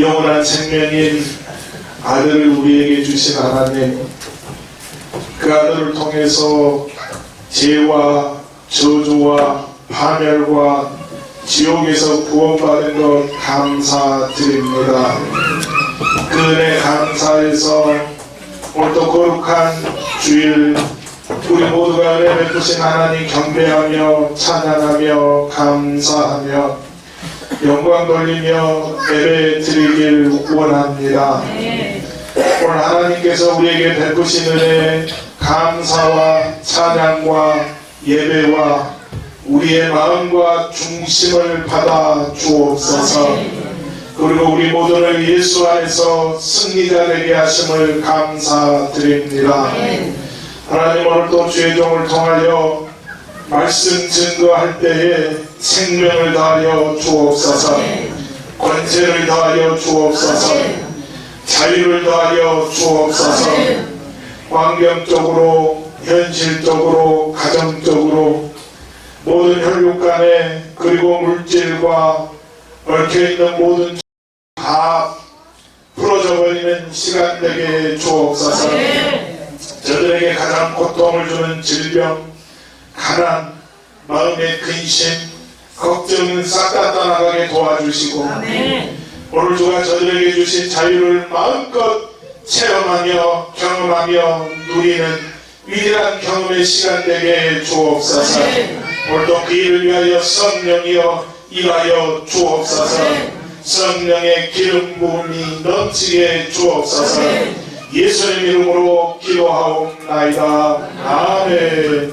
영원한 생명인 아들을 우리에게 주신 하나님, 그 아들을 통해서 죄와 저주와 파멸과 지옥에서 구원받은 것 감사드립니다. 그 은혜 감사해서 오늘도 거룩한 주일 우리 모두가 은혜 베푸신 하나님 경배하며 찬양하며 감사하며 영광 돌리며 예배 드리길 원합니다. 오늘 하나님께서 우리에게 베푸신 은혜 감사와 찬양과 예배와 우리의 마음과 중심을 받아 주옵소서. 그리고 우리 모두를 예수 안에서 승리자 되게 하심을 감사드립니다. 하나님, 오늘도 주의 종을 통하여 말씀 증거할 때에 생명을 다하여 주옵소서. 권세를 다하여 주옵소서. 자유를 다하여 주옵소서. 환경적으로, 현실적으로, 가정적으로 모든 혈육 간에, 그리고 물질과 얽혀있는 모든 다 풀어져 버리는 시간 되게 주옵소서. 저들에게 가장 고통을 주는 질병, 가난, 마음의 근심, 걱정은 싹 다 떠나가게 도와주시고 오늘 주가 저들에게 주신 자유를 마음껏 체험하며 경험하며 누리는 위대한 경험의 시간 되게 주옵소서. 오늘도 그 일을 위하여 성령이여 임하여 주옵소서. 성령의 기름 부음이 넘치게 주옵소서. 예수의 이름으로 기도하옵나이다. 아멘.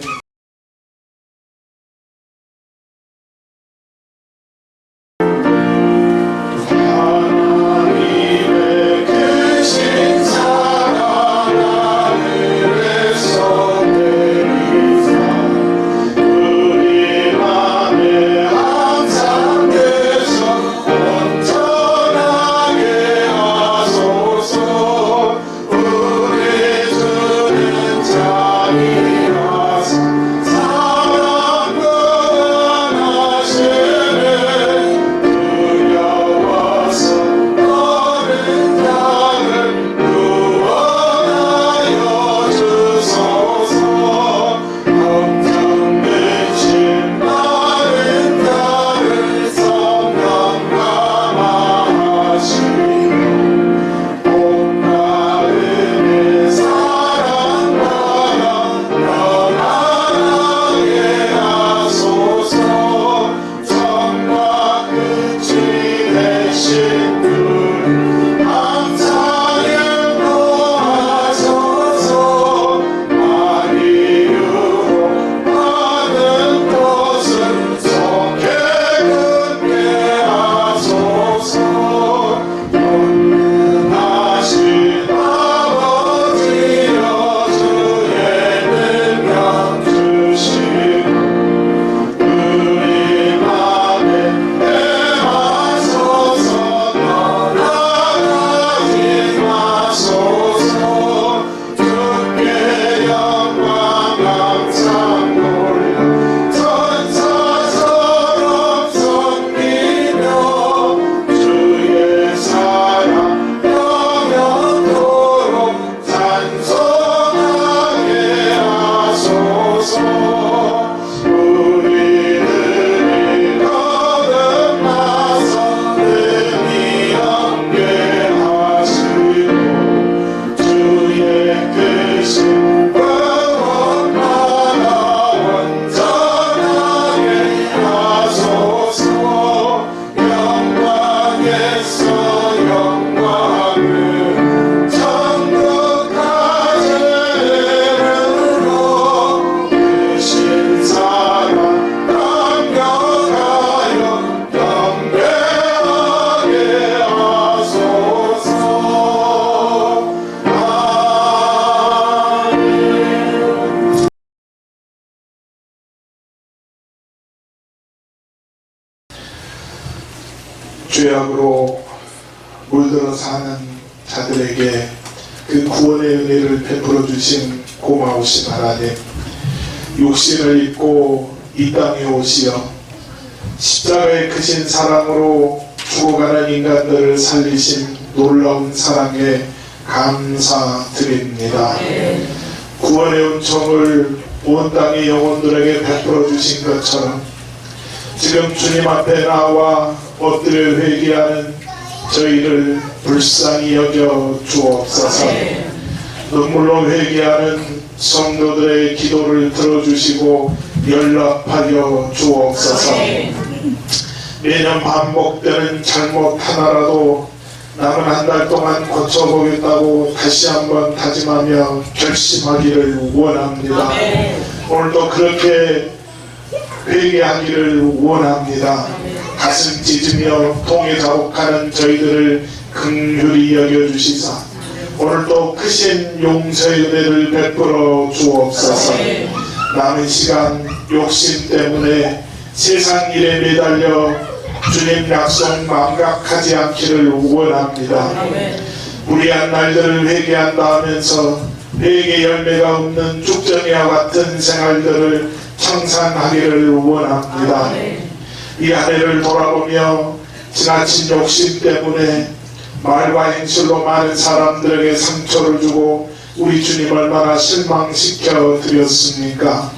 죄악으로 물들어 사는 자들에게 그 구원의 은혜를 베풀어 주신 고마우신 하나님, 육신을 입고 이 땅에 오시어 십자가의 크신 사랑으로 죽어가는 인간들을 살리신 놀라운 사랑에 감사드립니다. 구원의 은총을 온 땅의 영혼들에게 베풀어 주신 것처럼 지금 주님 앞에 나와 엎드려 회개하는 저희를 불쌍히 여겨 주옵소서. 눈물로 회개하는 성도들의 기도를 들어주시고 연락하여 주옵소서. 매년 반복되는 잘못 하나라도 남은 한 달 동안 고쳐보겠다고 다시 한번 다짐하며 결심하기를 원합니다. 오늘도 그렇게 회개하기를 원합니다. 가슴 찢으며 통에 자복하는 저희들을 긍휼히 여겨주시사 오늘도 크신 용서의 은혜를 베풀어 주옵소서. 남은 시간 욕심 때문에 세상 일에 매달려 주님 약속 망각하지 않기를 원합니다. 무리한 날들을 회개한다 하면서 회개 열매가 없는 죽전이와 같은 생활들을 청산하기를 원합니다. 이 한 해를 돌아보며 지나친 욕심 때문에 말과 행실로 많은 사람들에게 상처를 주고 우리 주님 얼마나 실망시켜 드렸습니까?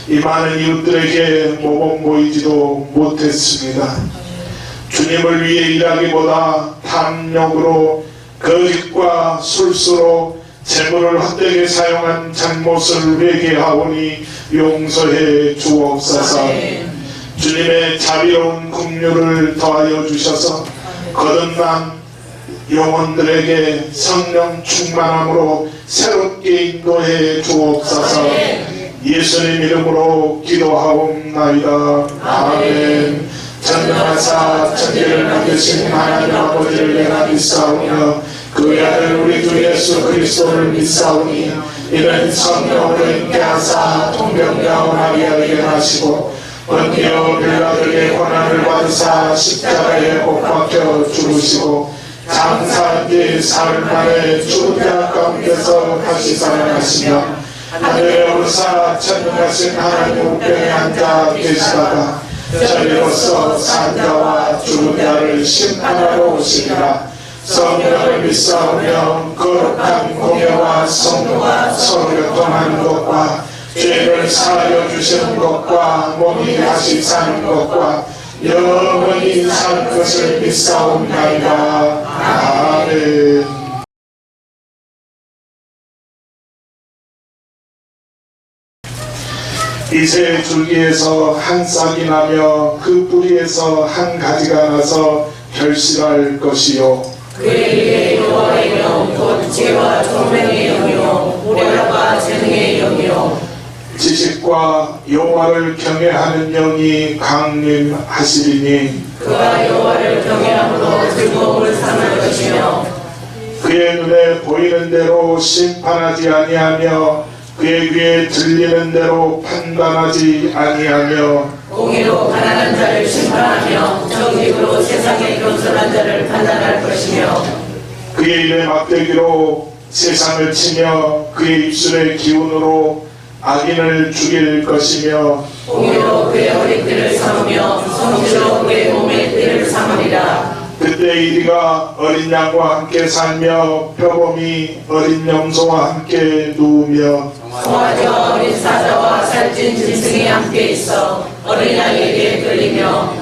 이 많은 이웃들에게 모범 보이지도 못했습니다. 주님을 위해 일하기보다 탐욕으로 거짓과 술수로 재물을 헛되게 사용한 잘못을 회개하오니 용서해 주옵소서. 주님의 자비로운 긍휼을 더하여 주셔서 거듭난 영혼들에게 성령 충만함으로 새롭게 인도해 주옵소서. 예수님 이름으로 기도하옵나이다. 아멘. 전능하사 천지를 만드신 하나님 아버지를 내가 믿사오며 그의 아들 우리 주 예수 그리스도를 믿사오니 이는 성령으로 인께하사 통병자와 마리아에게 나시고 본디오 빌라도에게 고난을 받으사 십자가에 못 박혀 죽으시고 장사한 지 사흘 만에 죽은 자 가운데서 다시 살아나시며 하늘에 오르사 전능하신 하나님 우편에 앉아 계시다가 저리로서 산 자와 죽은 자를 심판하러 오시리라. 성령을 믿사오며 거룩한 공예와 성도가 서로 교통하는 것과 죄를 사하여 주시는 것과 몸이 다시 사는 것과 영원히 살 것을 믿사옵나이다. 아멘. 이새 줄기에서 한 싹이 나며 그 뿌리에서 한 가지가 나서 결실할 것이요 그의 여호와의 영 곧 지혜와 총명의 영이요 우려과 재능의 영이요 지식과 여호와를 경외하는 영이 강림하시리니 그가 여호와를 경외함으로 즐거움을 삼을 것이며 그의 눈에 보이는 대로 심판하지 아니하며 그의 귀에 들리는 대로 판단하지 아니하며 공의로 가난한 자를 심판하며 정직으로 세상에 겸손한 자를 판단할 것이며 그의 입에 막대기로 세상을 치며 그의 입술의 기운으로 악인을 죽일 것이며 공의로 그의 허리띠를 삼으며 성실로 그의 몸의 띠를 삼으리라. 그때 이리가 어린 양과 함께 살며 표범이 어린 염소와 함께 누우며 송아지와 어린 사자와 살찐 짐승이 함께 있어 어린 양에게 끌리며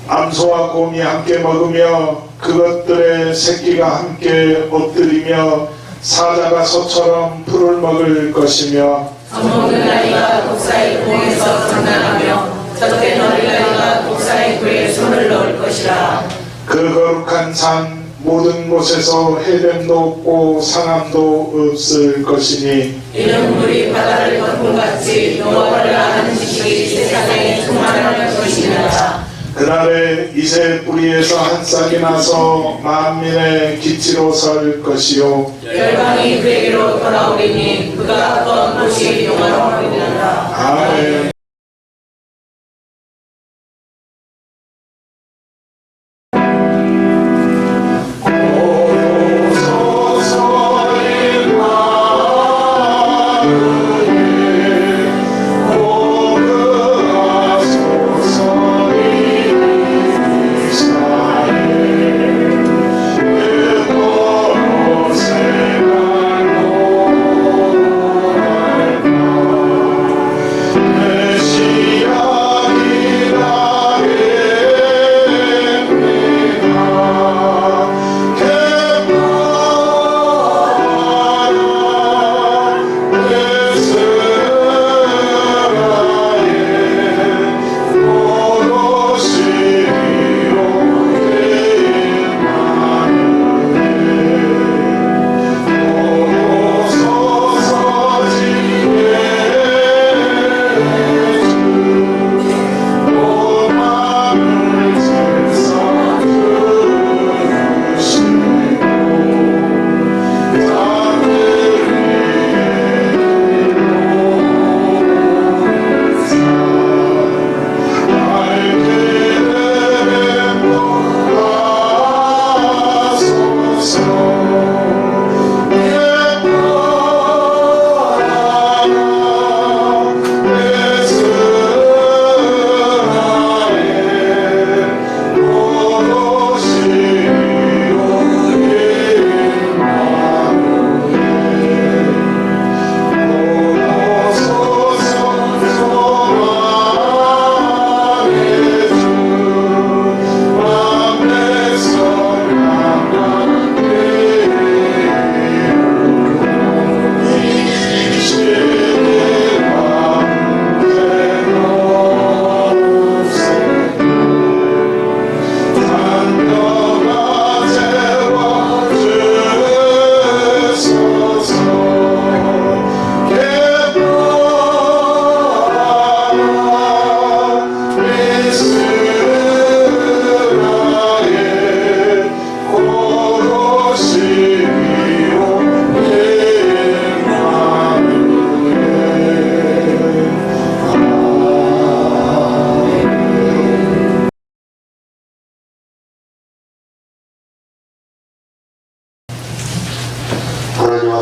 암소와 곰이 함께 먹으며 그것들의 새끼가 함께 엎드리며 사자가 소처럼 풀을 먹을 것이며 젖먹는 아이가 독사의 공에서 장난하며 젖된 어린아이가 독사의 굴에 손을 넣을 것이라. 그 거룩한 산 모든 곳에서 해됨도 없고 상함도 없을 것이니 이는 물이 바다를 덮음같이 여호와를 아는 지식이 세상에 충만할 것이니라. 그날에 이새 뿌리에서 한 싹이 나서 만민의 기치로 설 것이요 열방이 그에게로 돌아오리니 그가 떤 곳이 영화로우리라. 아멘.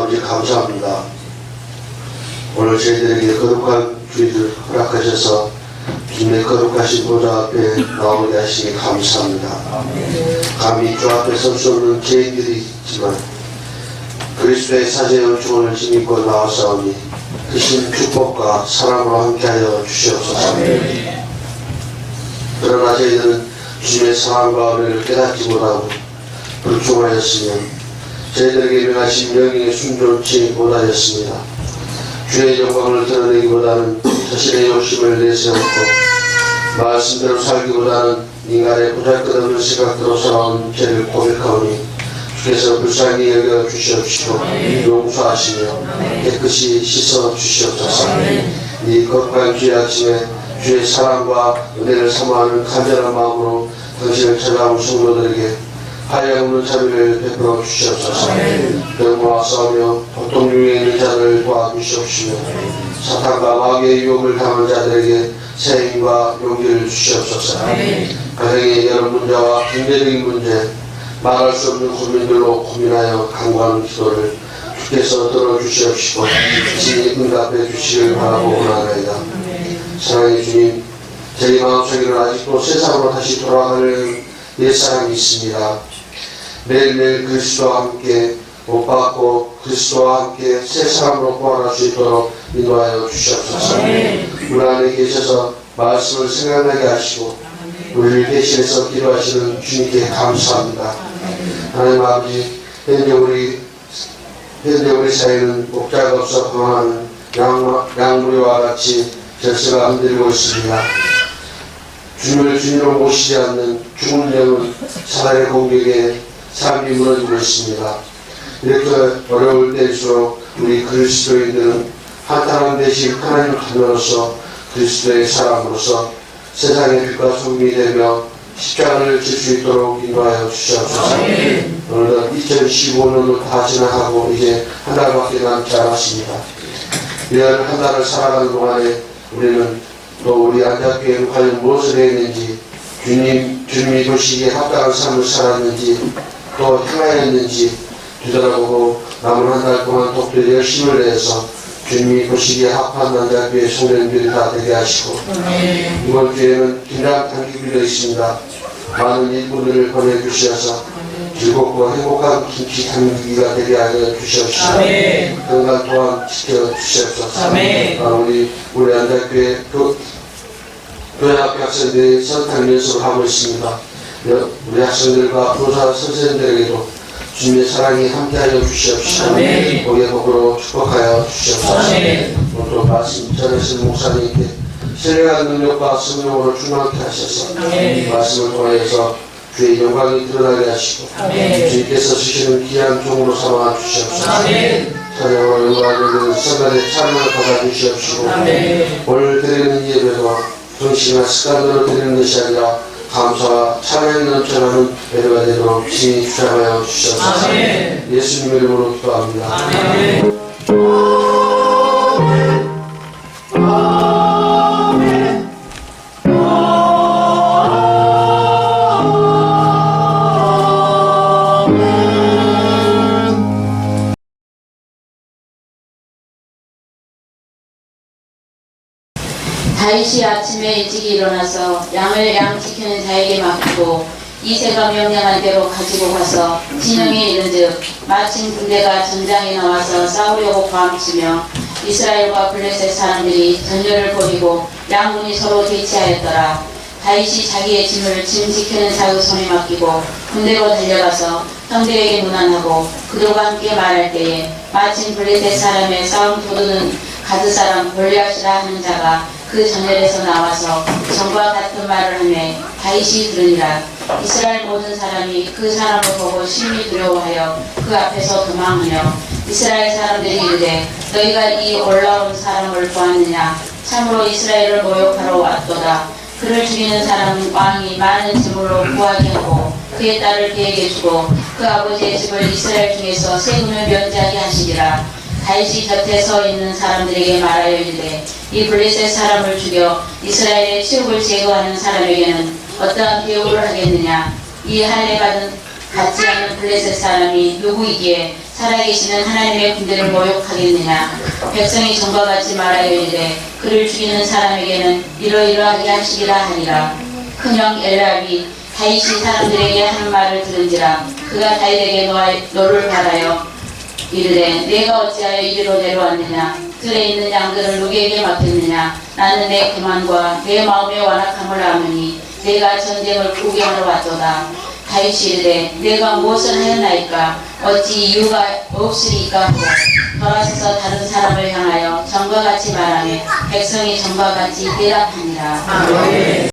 아버지 감사합니다. 오늘 저희들에게 거룩한 주일을 허락하셔서 주님의 거룩하신 보좌 앞에 나오게 하시니 감사합니다. 감히 주 앞에 설 수 없는 죄인들이 있지만 그리스도의 사제의 주권을 힘입고 나왔사오니 크신 축복과 사랑으로 함께하여 주시옵소서. 그러나 저희들은 주님의 사랑과 은혜를 깨닫지 못하고 불충하였으며 저희들에게 명하신 명령에 순종치 못하였습니다. 주의 영광을 드러내기보다는 자신의 욕심을 내세웠고 말씀대로 살기보다는 인간의 보잘것없는 생각대로 살아온 죄를 고백하오니 주께서 불쌍히 여겨 주시옵시고 용서하시며 깨끗이 씻어 주시옵소서. 이 거룩한 주의 아침에 주의 사랑과 은혜를 사모하는 간절한 마음으로 당신을 찾아온 성도들에게 한량없는 자비를 베풀어 주시옵소서. 병과 싸우며 고통 중에 있는 자를 도와주시옵시며 사탄과 마귀의 유혹을 당한 자들에게 새 힘과 용기를 주시옵소서. 가정의 여러 문제와 경제적인 문제, 말할 수 없는 고민들로 고민하여 간구하는 기도를 주께서 들어주시옵시고 진히 응답해 주시길 바라고 원하나이다. 사랑의 주님, 저희 마음속에는 아직도 세상으로 다시 돌아가는 옛사람이 있습니다. 매일매일 그리스도와 함께 못 받고 그리스도와 함께 새 사람으로 구원할 수 있도록 인도하여 주시옵소서. 우리 안에 계셔서 말씀을 생각나게 하시고 우리를 대신해서 기도하시는 주님께 감사합니다. 하나님 아버지, 현재 우리 사회는 목자가 없어 방황하는 양무리와 같이 절세가 흔들리고 있습니다. 주님을 주님으로 모시지 않는 죽은 영은 사단의 공격에 삶이 무너지고 있습니다. 이렇게 어려울 때일수록 우리 그리스도인들은 한탄한 대신 하나님 자녀로서 그리스도의 사람으로서 세상의 빛과 소금이 되며 십자가를 질 수 있도록 인도하여 주시옵소서. 오늘은 2015년도 다 지나가고 이제 한 달밖에 남지 않았습니다. 이런 한 달을 살아가는 동안에 우리는 또 우리 안자교회는 과연 무엇을 했는지, 주님이 보시기에 합당한 삶을 살았는지, 또 행하였는지 뒤돌아보고 남은 한 달 동안 독별히 열심을 내서 주님이 보시기에 합한 안자교회 성도님들이 다 되게 하시고, 이번 주에는 김장 단기비도 있습니다. 많은 일꾼들을 보내주셔서 즐겁고 행복한 김치 단기비가 되게 하여 주시옵시고 건강 또한 지켜주시옵소서. 우리 안자교회 교회학교 학생들이 선탁 연습을 하고 있습니다. 우리 학생들과 교사 선생님들에게도 주님의 사랑이 함께하여 주시옵시고 복의 복으로 축복하여 주시옵소서. 또 말씀 전하신 목사님께 신뢰한 능력과 성령으로 충만케 하셔서 말씀을 통해서 주의 영광이 드러나게 하시고 주님께서 쓰시는 귀한 종으로 삼아 주시옵소서. 찬양으로 영광을 선간의 찬양을 받아주시옵시고 오늘 드리는 예배도 정신과 습관으로 드리는 것이 아니라 감사와 찬양이 넘쳐나는 예배가 되도록 친히 주장하여 주시옵소서. 예수님의 이름으로 기도합니다. 다윗이 아침에 일찍 일어나서 양을 양지키는 자에게 맡기고 이새가 명령한 대로 가지고 가서 진영에 이른즉 마침 군대가 전장에 나와서 싸우려고 고함치며 이스라엘과 블레셋 사람들이 전열을 벌이고 양군이 서로 대치하였더라. 다윗이 자기의 짐을 짐 지키는 자의 손에 맡기고 군대로 달려가서 형들에게 문안하고 그들과 함께 말할 때에 마침 블레셋 사람의 싸움 도두는 가드 사람 골리앗이라 하는 자가 그 전열에서 나와서 전과 같은 말을 하매 다윗이 들으니라. 이스라엘 모든 사람이 그 사람을 보고 심히 두려워하여 그 앞에서 도망하며 이스라엘 사람들이 이르되 너희가 이 올라온 사람을 보았느냐. 참으로 이스라엘을 모욕하러 왔도다. 그를 죽이는 사람은 왕이 많은 재물로 구하게 하고 그의 딸을 그에게 주고 그 아버지의 집을 이스라엘 중에서 세금을 면제하게 하시리라. 다윗이 곁에 서 있는 사람들에게 말하여 이르되 이 블레셋 사람을 죽여 이스라엘의 치욕을 제거하는 사람에게는 어떠한 배우를 하겠느냐. 이 할례 받지 않은 블레셋 사람이 누구이기에 살아계시는 하나님의 군대를 모욕하겠느냐. 백성이 전과 같이 말하여 이르되 그를 죽이는 사람에게는 이러이러하게 하시리라 하니라. 큰형 엘랍이 다윗이 사람들에게 하는 말을 들은지라. 그가 다윗에게 노를 받아요 이르되 내가 어찌하여 이리로 내려왔느냐. 들에 있는 양들을 누구에게 맡겼느냐. 나는 내 교만과 내 마음의 완악함을 아느니 내가 전쟁을 구경하러 왔도다. 다윗이 이르되 내가 무엇을 하였나이까. 어찌 이유가 없으리까 하고 돌아서서 다른 사람을 향하여 전과 같이 말하며 백성이 전과 같이 대답하니라. 아멘.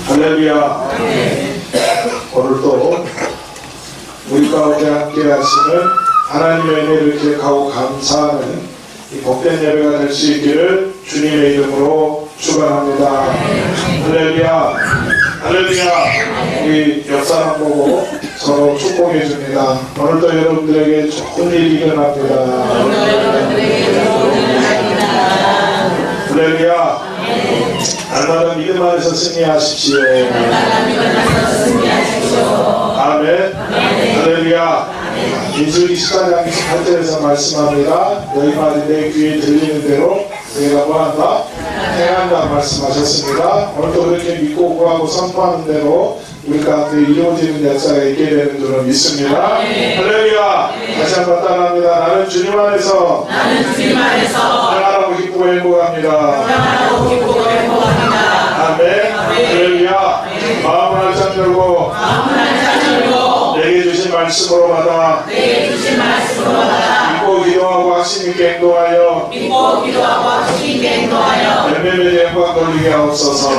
할렐루야. 오늘도 우리 가운데 함께 하시는 하나님의 은혜를 기억하고 감사하는 이 복된 예배가 될 수 있기를 주님의 이름으로 축원합니다. 할렐루야. 할렐루야. 우리 옆 사람 보고 서로 축복해 줍니다. 오늘도 여러분들에게 좋은 일이 일어납니다. 할렐루야. 날마다 믿음 안에서 승리하십시오. 아멘. 할렐루야. 민수기 14장 18절에서 말씀합니다. 너희 말이 내 귀에 들리는 대로 내가 뭐한다? 행한다 말씀하셨습니다. 오늘도 그렇게 믿고 구하고 선포하는 대로 우리 가운데 이루어지는 역사가 있게 되는 줄을 믿습니다. 할렐루야. 다시 한번 따라합니다. 나는 주님 안에서 평안하고 기쁘고 행복합니다. 아멘. 할렐루야. 마음을 한참 열고 내게 주신 말씀으로 받아 믿고 기도하고 확신 있게 행동하여 열매맺어 영광 돌리게 하옵소서.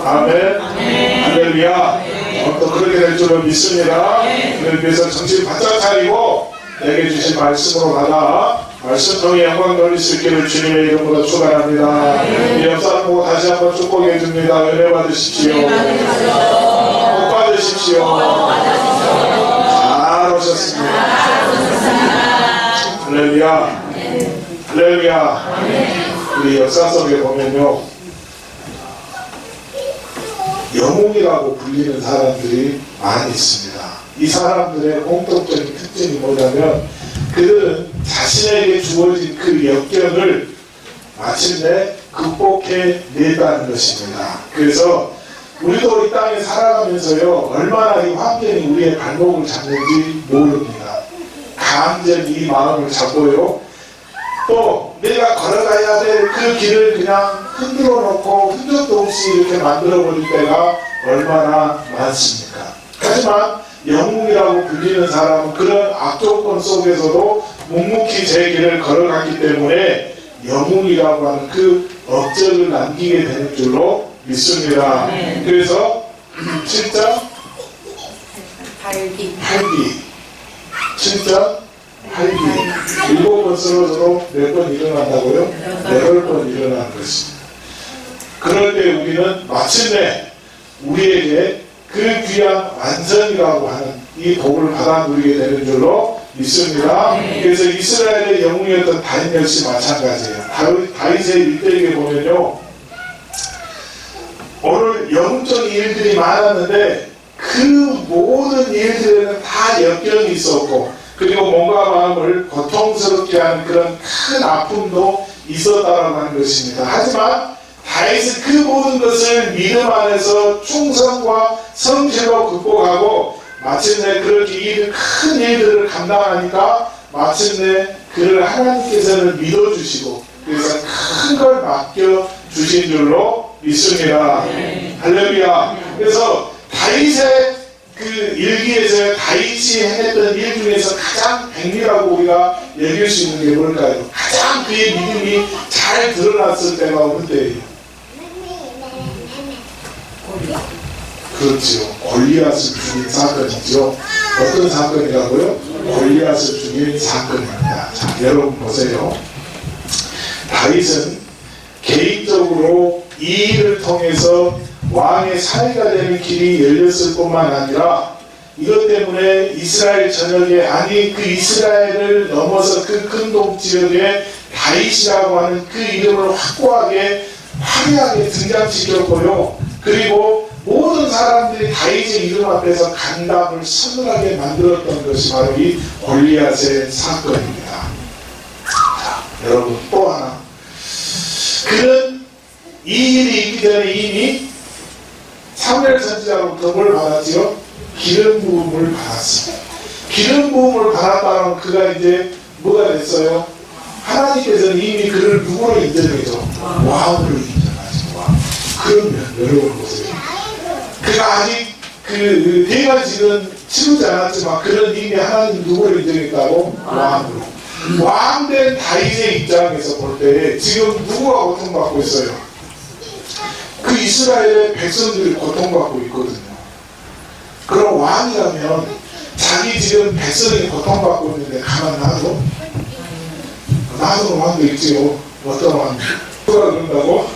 아멘. 할렐루야. 또 그렇게 될 줄을 믿습니다. 그를 위해서 정신 바짝 차리고 내게 주신 말씀으로 받아 말씀 통해 영광 돌릴 수 있기를 주님의 이름으로 축원합니다. 이 역사를 보고 다시 한번 축복해 줍니다. 은혜 받으십시오. 복 받으십시오. 잘 오셨습니다. 할렐루야. 할렐루야. 우리 역사 속에 보면요, 영웅이라고 불리는 사람들이 많이 있습니다. 이 사람들의 공통적인 특징이 뭐냐면 그들은 자신에게 주어진 그 역경을 마침내 극복해 냈다는 것입니다. 그래서 우리도 이 땅에 살아가면서요, 얼마나 이 환경이 우리의 발목을 잡는지 모릅니다. 간절히 이 마음을 잡고요, 또 내가 걸어가야 될 그 길을 그냥 흔들어 놓고 흔적도 없이 이렇게 만들어 버릴 때가 얼마나 많습니까? 하지만 영웅이라고 불리는 사람은 그런 악조건 속에서도 묵묵히 제 길을 걸어갔기 때문에 영웅이라고 하는 그 업적을 남기게 되는 줄로 믿습니다. 그래서 7장 8기 7장 8기 7번 쓰러져도 몇 번 일어난다고요? 8번 일어나는 것입니다. 그럴 때 우리는 마침내 우리에게 그 귀한 완전이라고 하는 이 복을 받아 누리게 되는 줄로 믿습니다. 그래서 이스라엘의 영웅이었던 다윗 역시 마찬가지예요. 다윗의 일대기에 보면요, 오늘 영적인 일들이 많았는데 그 모든 일들에는 다 역경이 있었고, 그리고 몸과 마음을 고통스럽게 하는 그런 큰 아픔도 있었다라고 하는 것입니다. 하지만 다윗은 그 모든 것을 믿음 안에서 충성과 성실로 극복하고 마침내 그렇게 큰 일들을 감당하니까 마침내 그를 하나님께서는 믿어주시고 그래서 큰 걸 맡겨주신 줄로 믿습니다. 할렐루야. 그래서 다윗의 그 일기에서 다윗이 행했던 일 중에서 가장 백미라고 우리가 여길 수 있는 게 뭘까요? 가장 그의 믿음이 잘 드러났을 때가 어느 때예요? 그렇지요. 골리앗을 죽인 사건이죠. 어떤 사건이라고요? 골리앗을 죽인 사건입니다. 자, 여러분 보세요. 다윗은 개인적으로 이 일을 통해서 왕의 사위가 되는 길이 열렸을 뿐만 아니라 이것 때문에 이스라엘 전역에, 아니 그 이스라엘을 넘어서 그 큰 동지역에 다윗이라고 하는 그 이름을 확고하게 화려하게 등장시켰고요. 그리고 모든 사람들이 다윗의 이름 앞에서 간담을 서늘하게 만들었던 것이 바로 이 골리앗의 사건입니다. 자, 여러분 또 하나, 그는 이 일이 있기 전에 이미 사무엘 선지자로부터 뭘 받았지요? 기름 부음을 받았습니다. 기름 부음을 받았다면 그가 이제 뭐가 됐어요? 하나님께서는 이미 그를 누구로 인정해줘? 왕으로 인정하죠. 왕. 그러면 여러분 보세요. 그가 아직 그 대관식은 치르지 않았지만 그는 이미 하나님 누구를 인정했다고? 왕으로. 왕된 다윗의 입장에서 볼 때 지금 누구가 고통받고 있어요? 그 이스라엘의 백성들이 고통받고 있거든요. 그럼 왕이라면 자기 지금 백성이 고통받고 있는데 가만 놔둬? 놔두는 왕도 있지요. 어떤 왕? 누가 그런다고?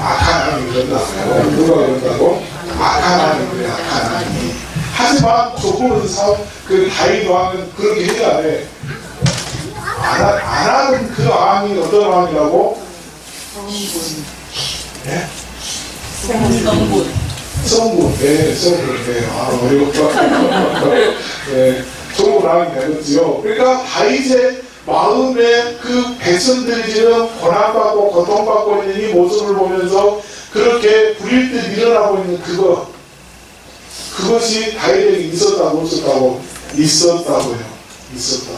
악한 왕이 그런다고. 누가 그런다고? 악한 왕이 그래, 악한 왕이. 하지만 조금은 그 다윗 왕은 그렇게 해야 안 해. 안 하는 그 왕이 어떤 왕이라고? 네? 성군. 네, 성군. 네, 어려웠다. 네, 좋은 왕이 되겠지요. 그러니까 다윗의 마음에 그 백성들이 지금 고난받고 고통받고 있는 이 모습을 보면서 그렇게 불일 듯 일어나고 있는 그것이 다윗에게 있었다고 없었다고? 있었다고요. 있었다.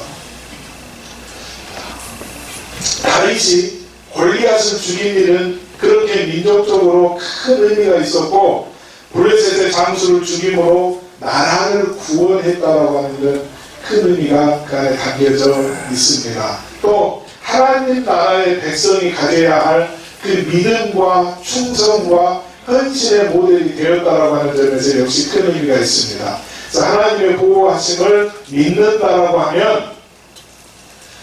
다윗이 골리앗을 죽인 일은 그렇게 민족적으로 큰 의미가 있었고, 블레셋의 장수를 죽임으로 나라를 구원했다라고 하는 일은 큰 의미가 그 안에 담겨져 있습니다. 또 하나님 나라의 백성이 가져야 할 그 믿음과 충성과 헌신의 모델이 되었다라고 하는 점에서 역시 큰 의미가 있습니다. 그래서 하나님의 보호하심을 믿는다라고 하면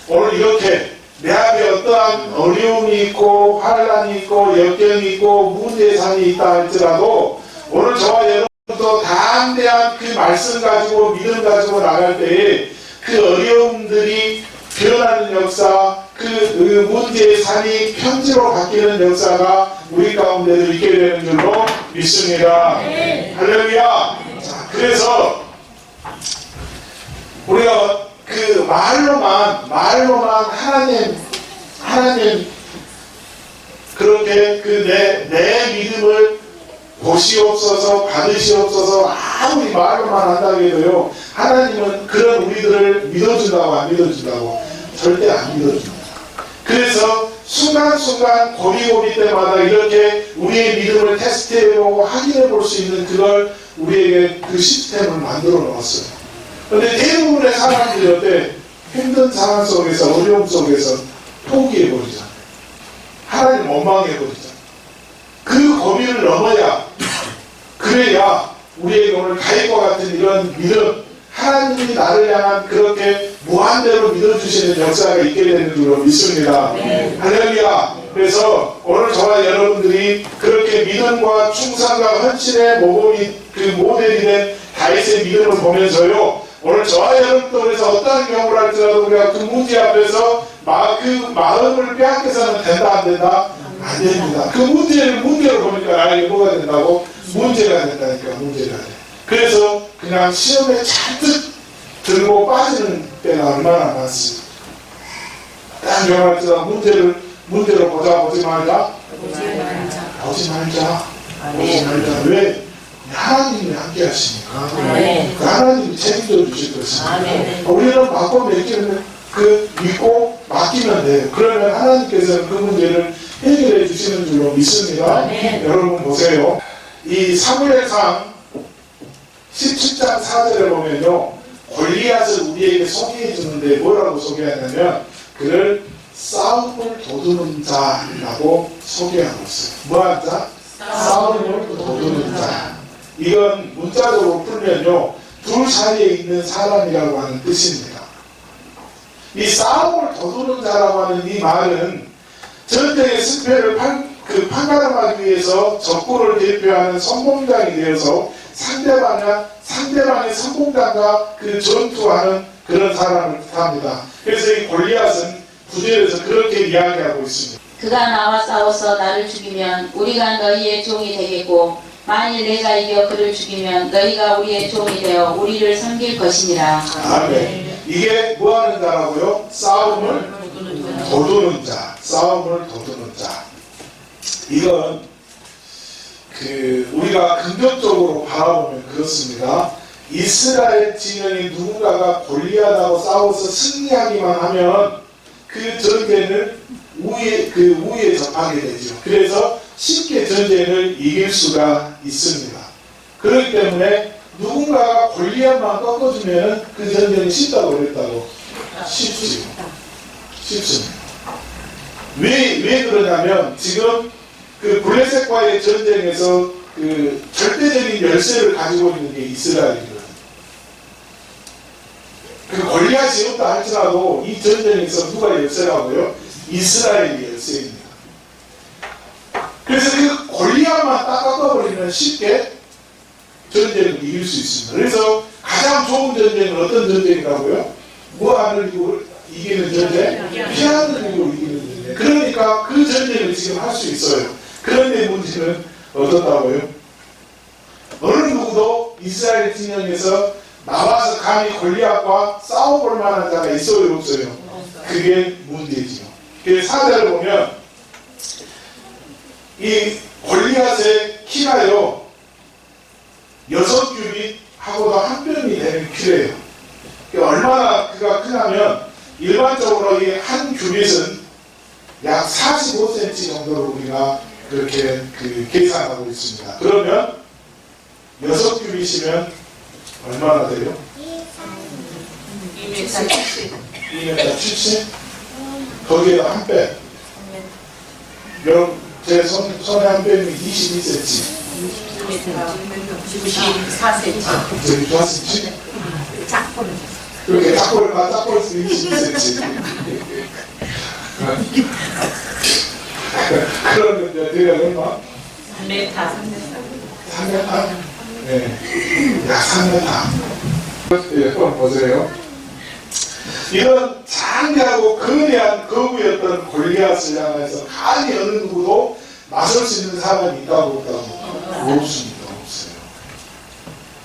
오늘 이렇게 내 앞에 어떠한 어려움이 있고 환란이 있고 역경이 있고 문제산이 있다 할지라도 오늘 저와 여러분도 담대한 그 말씀 가지고 믿음 가지고 나갈 때에 그 어려움들이 변하는 역사, 그 문제의 산이 편지로 바뀌는 역사가 우리 가운데도 있게 되는 줄로 믿습니다. 할렐루야. 자, 그래서 우리가 그 말로만 하나님 그렇게 그 내 믿음을 보시옵소서 받으시옵소서 아무리 말로만 한다고 해도요, 하나님은 그런 우리들을 믿어준다고 안 믿어준다고? 절대 안 믿어줍니다. 그래서 순간순간 고비고비 때마다 이렇게 우리의 믿음을 테스트해보고 확인해볼 수 있는 그걸 우리에게 그 시스템을 만들어 놓았어요. 그런데 대부분의 사람들이 어때? 힘든 상황 속에서 어려움 속에서 포기해버리잖아요. 하나님 원망해버리잖아요. 그 고비를 넘어야, 그래야 우리에게 오늘 가인과 같은 이런 믿음, 하나님이 나를 향한 그렇게 무한대로 믿어주시는 역사가 있게 되는 줄로 믿습니다. 할렐루야. 그래서 오늘 저와 여러분들이 그렇게 믿음과 충성과 헌신의 모범이 그 모델이 된 다윗의 믿음을 보면서요, 오늘 저와 여러분도 그래서 어떠한 경우를 할지라도 우리가 그 문제 앞에서 그 마음을 빼앗겨서는 된다 안 된다? 안 됩니다. 그 문제로 보니까 나에게 뭐가 된다고? 문제가 된다니까. 문제가 돼. 그래서 그냥 시험에 잔뜩 들고 빠지는 때가 얼마나 많습니다. 딱 명할지라도 문제로 보지 말자. 왜? 하나님이 함께 하시니까. 하나님이 책임져 주실 것입니다. 우리는 맡고 맡기면 믿고 맡기면 돼요. 그러면 하나님께서는 그 문제를 해결해 주시는 줄로 믿습니다. 여러분 보세요. 이 사무엘상 17장 4절에 보면요, 골리앗을 우리에게 소개해 주는데 뭐라고 소개하냐면 그를 싸움을 도두는 자라고 소개하고 있어요. 뭐한 자? 싸움을 도두는 자. 이건 문자적으로 풀면요, 둘 사이에 있는 사람이라고 하는 뜻입니다. 이 싸움을 도두는 자라고 하는 이 말은 전쟁의 승패를 판가름하기 위해서 적군을 대표하는 선봉장이 되어서 상대방의 선봉장과 그 전투하는 그런 사람을 뜻합니다. 그래서 이 골리앗은 구절에서 그렇게 이야기하고 있습니다. 그가 나와 싸워서 나를 죽이면 우리가 너희의 종이 되겠고, 만일 내가 이겨 그를 죽이면 너희가 우리의 종이 되어 우리를 섬길 것이니라. 아멘. 이게 뭐하는 자라고요? 싸움을 도두는 자. 싸움을 도두는 자. 이건 우리가 긍정적으로 바라보면 그렇습니다. 이스라엘 진영의 누군가가 골리앗하고 싸워서 승리하기만 하면 그 전쟁을 우위에 접하게 되죠. 그래서 쉽게 전쟁을 이길 수가 있습니다. 그렇기 때문에 누군가가 골리앗만 꺾어주면 그 전쟁이 쉽다고 그랬다고? 쉽습니다. 왜 그러냐면 지금 그 블레셋과의 전쟁에서 그 절대적인 열세를 가지고 있는 게 이스라엘이거든요. 그 골리앗이 없다 할지라도 이 전쟁에서 누가 열세라고요? 이스라엘이 열세입니다. 그래서 그 골리앗만 딱 깎아버리면 쉽게 전쟁을 이길 수 있습니다. 그래서 가장 좋은 전쟁은 어떤 전쟁이라고요? 무한을 이기는 전쟁, 피하는 이기고 이기는 전쟁. 그러니까 그 전쟁을 지금 할 수 있어요. 그런데 문제는 어떻다고요? 어느 누구도 이스라엘 진영에서 나와서 감히 골리앗과 싸워볼 만한 자가 있어요, 없어요? 그게 문제지요. 그래서 사자를 보면 이 골리앗의 키가요 6규빗 하고도 한 뼘이 되는 키래요. 얼마나 그가 크냐면 일반적으로 이 한 규빗은 약 45cm 정도로 우리가 그렇게 계산하고 있습니다. 그러면 6규빗이면 얼마나 돼요? 2m 70? 거기에다 한 배. 여러분 제 손에 한 뼘이 22cm. 94cm. 저기 좋았습니다. 작품. 그렇게 짝볼 수 22cm. 그러면 이제 대략 얼마? 3m. 3m? 네. 약 3m. 예, 한번 보세요. 이런 장대하고 거대한 거부였던 골리앗을 향해서 감히 어느 누구도 맞설 수 있는 사람이 있다고 없다고? 없습니다. 없어요.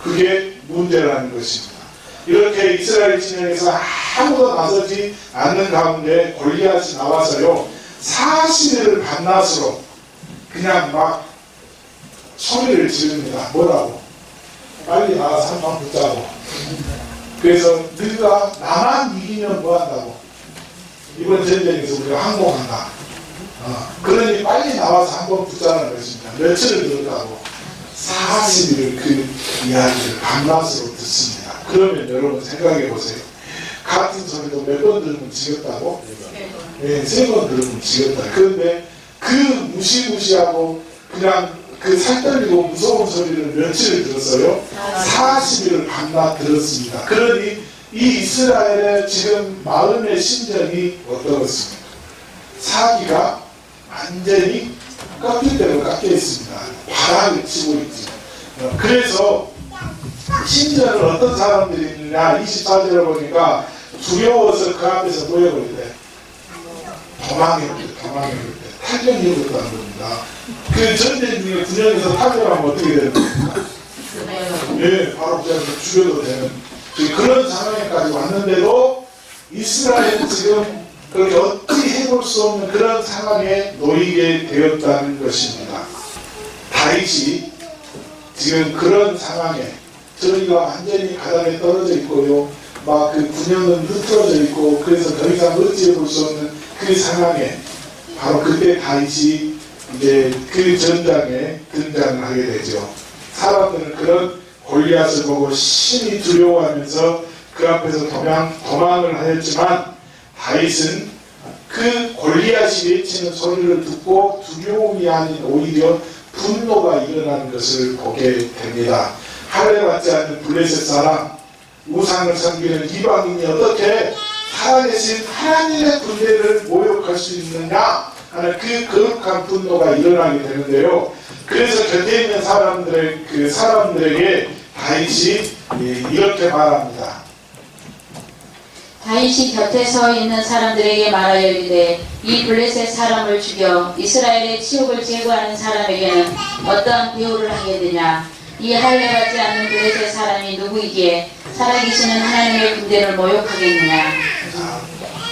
그게 문제라는 것입니다. 이렇게 이스라엘 진영에서 아무도 나서지 않는 가운데 골리앗이 나와서요 40일을 밤낮으로 그냥 막 소리를 지릅니다. 뭐라고? 빨리 나가서 한 방 붙자고. 그래서 너희가 나만 이기면 뭐한다고? 이번 전쟁에서 우리가 항복한다. 그러니 빨리 나와서 한 번 붙자는 것입니다. 며칠을 들었다고? 40일을 그 이야기를 밤낮으로 듣습니다. 그러면 여러분 생각해 보세요. 같은 소리도 몇 번 들으면 지겹다고? 네, 3번 들으면 지겹다. 그런데 그 무시무시하고 그냥 그 살떨리고 무서운 소리를 며칠을 들었어요? 40일을 밤낮 들었습니다. 그러니 이 이스라엘의 지금 마음의 심정이 어떻습니까? 사기가 완전히 꺾일 대로 깎여 있습니다. 바닥을 치고 있지. 그래서 심지어는 어떤 사람들이 있느냐 24절을 보니까 두려워서 그 앞에서 모여버릴 때 도망해버릴 때 탈전해버렸다는 겁니다. 그 전쟁 중에 군영에서 탈전하면 어떻게 되는 겁니까? 예, 바로 그냥 죽여도 되는 그런 상황에까지 왔는데도 이스라엘은 지금 그렇게 어떻게 해볼 수 없는 그런 상황에 놓이게 되었다는 것입니다. 다윗이 지금 그런 상황에 저희가 완전히 바닥에 떨어져 있고요. 막 그 군영은 흐트러져 있고 그래서 더 이상 어찌해 볼 수 없는 그 상황에 바로 그때 다윗이 이제 그 전장에 등장을 하게 되죠. 사람들은 그런 골리앗을 보고 심히 두려워하면서 그 앞에서 도망을 하였지만 다윗은 그 골리앗이 외치는 소리를 듣고 두려움이 아닌 오히려 분노가 일어나는 것을 보게 됩니다. 할례 받지 않는 블레셋 사람, 우상을 섬기는 이방인이 어떻게 살아계신 하나님의 군대를 모욕할 수 있느냐 하는 그 거룩한 분노가 일어나게 되는데요. 그래서 곁에 있는 사람들에게 다윗이 이렇게 말합니다. 다윗이 곁에 서 있는 사람들에게 말하여 이르되 이 블레셋 사람을 죽여 이스라엘의 치욕을 제거하는 사람에게는 어떠한 배우를 하겠느냐. 이 할례 받지 않는 블레셋 사람이 누구이기에 살아계시는 하나님의 군대를 모욕하겠느냐.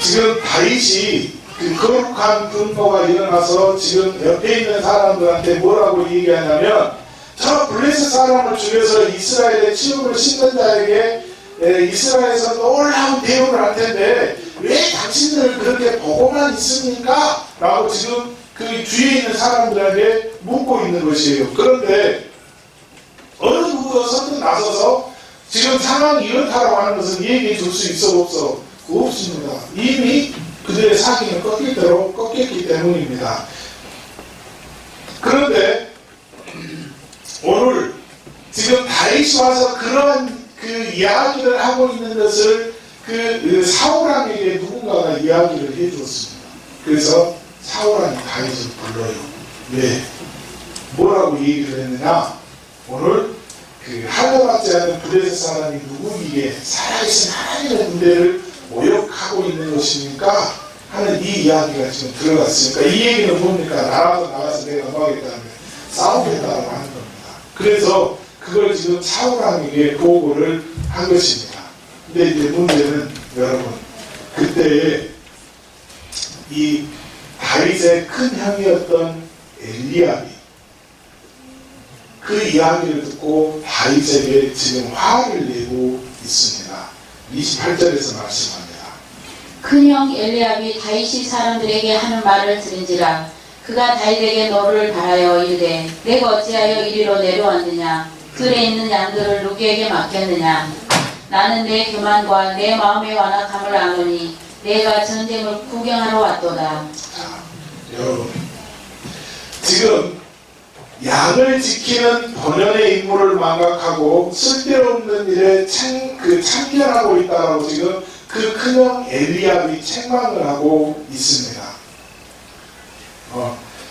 지금 다윗이 그 거룩한 분노가 일어나서 지금 옆에 있는 사람들한테 뭐라고 얘기하냐면 저 블레셋 사람을 죽여서 이스라엘의 치욕을 씻는 자에게 이스라엘에서 놀라운 대우를 할 텐데 왜 당신들 그렇게 보고만 있습니까? 라고 지금 그 뒤에 있는 사람들에게 묻고 있는 것이에요. 그런데 어느 누구도 선뜻 나서서 지금 상황이 이렇다라고 하는 것은 얘기해 줄 수 있어 없어? 없습니다. 이미 그들의 사기는 꺾일 대로 꺾였기 때문입니다. 그런데 오늘 지금 다윗이 와서 그러한 그 이야기를 하고 있는 것을 그 사울왕에게 누군가가 이야기를 해주었습니다. 그래서 사울왕이 다윗을 불러요. 왜? 뭐라고 얘기를 했느냐? 오늘 그 할례 받지 않는 블레셋 사람이 누구이기에 살아계신 하나님의 군대를 모욕하고 있는 것입니까? 하는 이 이야기가 지금 들어갔으니까 이 얘기는 뭡니까? 나가서 내가 넘어가겠다는 거예요. 싸우겠다고 하는 겁니다. 그래서 그걸 지금 사울왕에게 보고를 한 것입니다. 근데 이제 문제는 여러분 그때에 이 다윗의 큰 형이었던 엘리압이 그 이야기를 듣고 다윗에게 지금 화를 내고 있습니다. 28절에서 말씀합니다. 큰형 엘리압이 다윗이 사람들에게 하는 말을 들은지라 그가 다윗에게 너를 바라여 이르되 내가 어찌하여 이리로 내려왔느냐 들에 있는 양들을 누구에게 맡겼느냐 나는 내 교만과 내 마음의 완악함을 아노니 내가 전쟁을 구경하러 왔도다. 자, 여러분 지금 양을 지키는 본연의 임무를 망각하고 쓸데없는 일에 참견하고 있다라고 지금 그 큰형 엘리압이 책망을 하고 있습니다.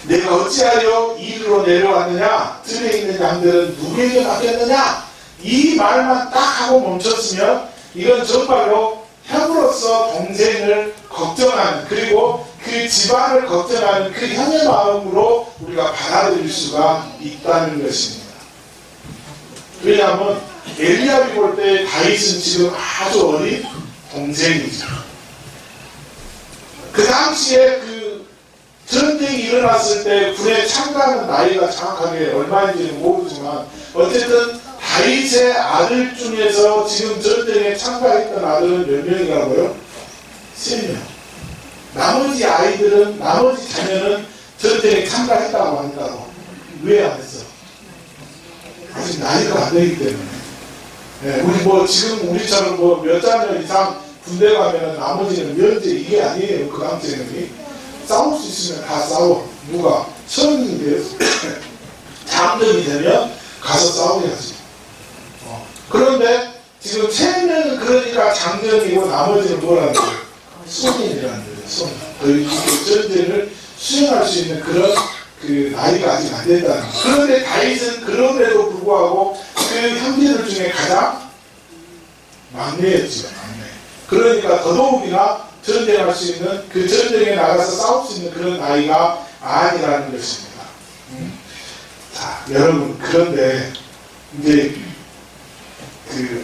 내가 어찌하여 이리로 내려왔느냐? 들에 있는 양들은 누구에게 맡겼느냐? 이 말만 딱 하고 멈췄으면 이건 정말로 형으로서 동생을 걱정하는, 그리고 그 집안을 걱정하는 그 형의 마음으로 우리가 받아들일 수가 있다는 것입니다. 왜냐하면 엘리압이 볼 때 다윗은 지금 아주 어린 동생이죠. 그 당시에 그 전쟁이 일어났을 때 군에 참가하는 나이가 정확하게 얼마인지는 모르지만 어쨌든 다윗의 아들 중에서 지금 전쟁에 참가했던 아들은 몇 명이라고요? 3명. 나머지 아이들은, 나머지 자녀는 전쟁에 참가했다고 한다고. 왜 안 했어? 아직 나이가 안 되기 때문에. 네, 우리 지금 우리처럼 몇 자녀 이상 군대 가면은 나머지는 면제, 이게 아니에요. 그 당시에는. 싸울 수 있으면 다 싸워. 누가? 성인인데요. 장정이 되면 가서 싸워야지. 그런데 지금 3명은 그러니까 장정이고 나머지는 뭐라는 거예요? 소인이라는 거예요. 소인. 그 전쟁을 수행할 수 있는 그런 그 나이가 아직 안 된다는 거예요. 그런데 다윗은 그럼에도 불구하고 그 형제들 중에 가장 막내였죠. 막내. 그러니까 더더욱이나 전쟁할 수 있는, 그 전쟁에 나가서 싸울 수 있는 그런 나이가 아니라는 것입니다. 자, 여러분, 그런데 이제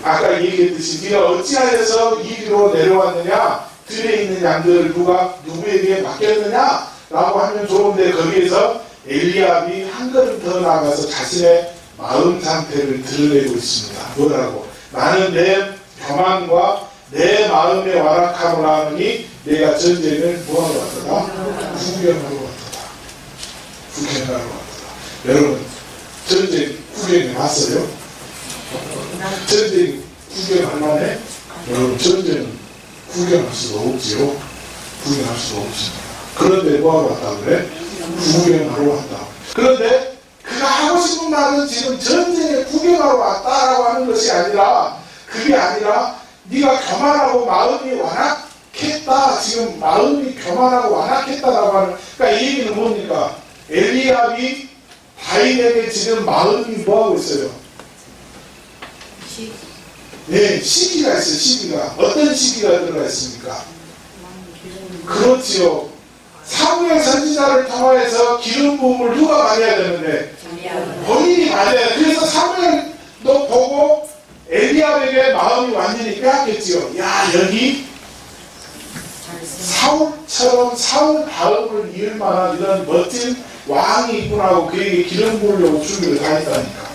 아까 얘기했듯이 네가 어찌하여서 이리로 내려왔느냐? 들에 있는 양들을 누구에게 맡겼느냐? 라고 하면 좋은데 거기에서 엘리압이 한 걸음 더 나가서 자신의 마음 상태를 드러내고 있습니다. 뭐라고? 나는 내 교만과 내 마음의 완악함을 하느니 내가 전쟁을 뭐하러 왔더라? 구경하러 왔더라. 구경하러 왔더라. 여러분, 전쟁 구경해 봤어요? 전쟁 구경할 만해? 여러분, 전쟁은 구경할 수가 없지요. 구경할 수가 없습니다. 그런데 뭐하러 왔다고 그래? 구경하러 왔다고. 그런데 그가 하고 싶은 말은 지금 전쟁에 구경하러 왔다라고 하는 것이 아니라, 그게 아니라 네가 교만하고 마음이 완악했다. 지금 마음이 교만하고 완악했다라고 하는, 그러니까 이 얘기는 뭡니까? 엘리압이 다윗에게 지금 마음이 뭐하고 있어요? 네, 시기가 있어요. 시기가. 어떤 시기가 들어가 있습니까? 그렇지요. 사무엘 선지자를 통해서 기름 부음을 누가 받아야 되는데? 본인이 받아야 돼. 그래서 사무엘도 보고 엘리압에게 마음이 완전히 빼앗겼지요. 야, 여기 사울처럼 사울 다음을 이을 만한 이런 멋진 왕이 있구나 하고 그에게 기름 부으려고 준비를 다 했다니까.